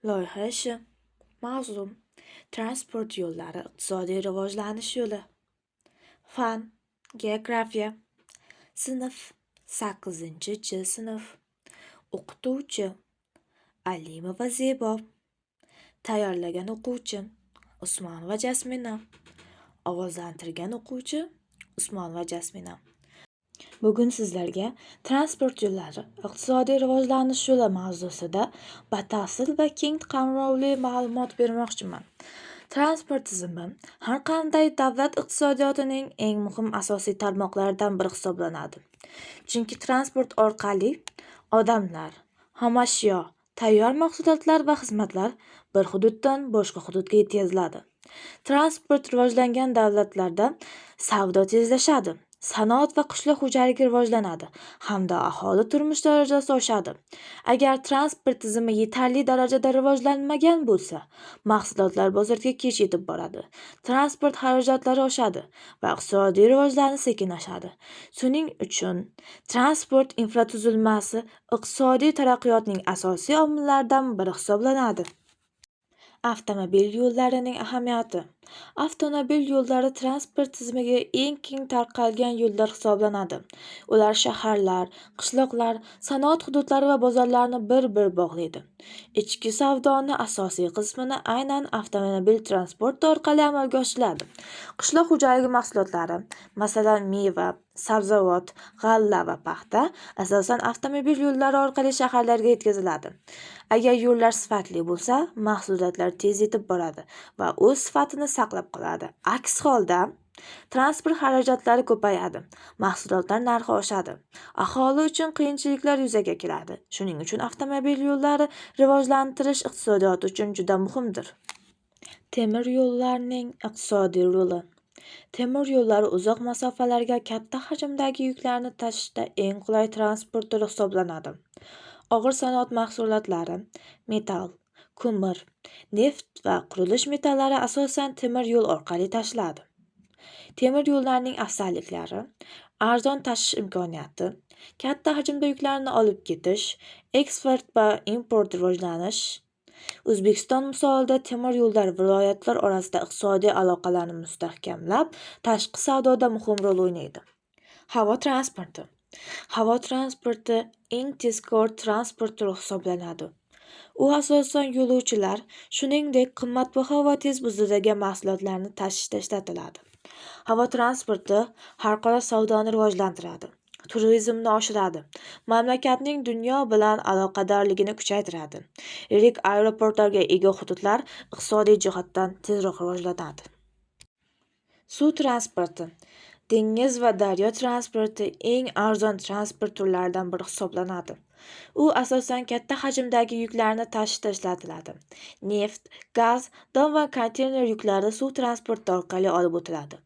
Loyiha ishi. Mavzu: transport yo'llari iqtisodiy rivojlanish yo'li. Fan: geografiya. Sinf: 8-J sinf. O'qituvchi: Alimova Zebo. Tayyorlagan o'quvchi: Usmonova Jasmina. Ovozlantirgan o'quvchi: Usmonova Jasmina. Bugun sizlarga transport yo'llari iqtisodiy rivojlanish yo'li mavzusida batafsil va keng qamrovli ma'lumot bermoqchiman. Transport tizimi har qanday davlat iqtisodiyotining eng muhim asosiy tarmoqlaridan biri hisoblanadi. Chunki transport orqali odamlar, xomashyo, tayyor mahsulotlar va xizmatlar bir hududdan boshqa hududga yetkaziladi. Transport rivojlangan davlatlarda savdo tezlashadi, sanoat va qishloq xo'jaligi rivojlanadi hamda aholi turmush darajasi oshadi. Agar transport tizimi yetarli darajada rivojlanmagan bo'lsa, mahsulotlar bozorga kech yetib boradi, transport xarajatlari oshadi va iqtisodiy rivojlanish sekinlashadi. Shuning uchun transport infratuzilmasi iqtisodiy taraqqiyotning asosiy omillaridan biri hisoblanadi. Avtomobil yo'llarining ahamiyati. Avtomobil yo'llari transport tizimiga eng keng tarqalgan yo'llar hisoblanadi. Ular shaharlar, qishloqlar, sanoat hududlari va bozorlarni bir-bir bog'laydi. Ichki savdoni asosiy qismini aynan avtomobil transporti orqali amalga oshiriladi. Qishloq xo'jaligi mahsulotlari, masalan, meva, sabzavot, g'alla va paxta asosan avtomobil yo'llari orqali shaharlarga yetkaziladi. Agar yo'llar sifatli bo'lsa, mahsulotlar tez yetib boradi va o'z sifatini saqlab qoladi. Aks holda transport xarajatlari ko'payadi, mahsulotlar narxi oshadi, aholi uchun qiyinchiliklar yuzaga keladi. Shuning uchun avtomobil yo'llari rivojlantirish iqtisodiyot uchun juda muhimdir. Temir yo'llarning iqtisodiy roli. Temir yo'llari uzoq masofalarga katta hajmdagi yuklarni tashishda eng qulay transport turi hisoblanadi. Og'ir sanoat mahsulotlari, metall, ko'mir, neft va qurilish metallari asosan temir yo'l orqali tashiladi. Temir yo'llarning afzalliklari: arzon tashish imkoniyati, katta hajmda yuklarni olib ketish, eksport va import rivojlanish. O'zbekiston misolida temir yo'llar viloyatlar orasida iqtisodiy aloqalarni mustahkamlab, tashqi savdoda muhim rol o'ynaydi. Havo transporti. Havo transporti eng tezkor transport turi hisoblanadi. U asosan yo'lovchilar, shuningdek qimmatbaho va tez buziladigan mahsulotlarni tashishda ishlatiladi. Havo transporti xalqaro savdoni rivojlantiradi, turizmni oshiradi, mamlakatning dunyo bilan aloqadorligini kuchaytiradi. Yirik aeroportlarga ega hududlar iqtisodiy jihatdan tezroq rivojlanadi. Suv transporti. Dengiz va daryo transporti eng arzon transport turlaridan biri hisoblanadi. U asosan katta hajmdagi yuklarni tashishda ishlatiladi. Neft, gaz, don va konteyner yuklari suv transporti orqali olib o'tiladi.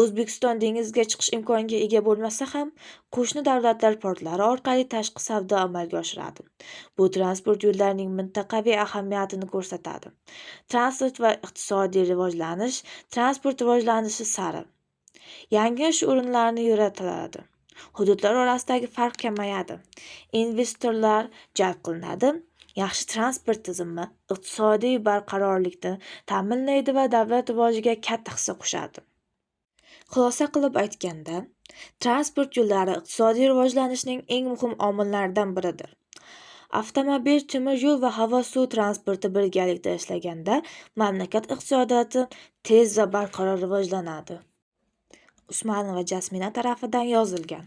O'zbekiston dengizga chiqish imkoniga ega bo'lmasa ham, qo'shni davlatlar portlari orqali tashqi savdo amalga oshiradi. Bu transport yo'llarining mintaqaviy ahamiyatini ko'rsatadi. Transport va iqtisodiy rivojlanish. Transport rivojlanishi sari yangi ish o'rinlarini yaratiladi. Hududlar orasidagi farq kamayadi. Investorlar jalb qilinadi. Yaxshi transport tizimi iqtisodiy barqarorlikni ta'minlaydi va davlat rivojiga katta hissa qo'shadi. Xulosa qilib aytganda, transport yo'llari iqtisodiy rivojlanishning eng muhim omillaridan biridir. Avtomobil, temir yo'l va havo-suv transporti birgalikda ishlaganda mamlakat iqtisodiyoti tez va barqaror rivojlanadi. Usmonova Jasmina tarafidan yozilgan.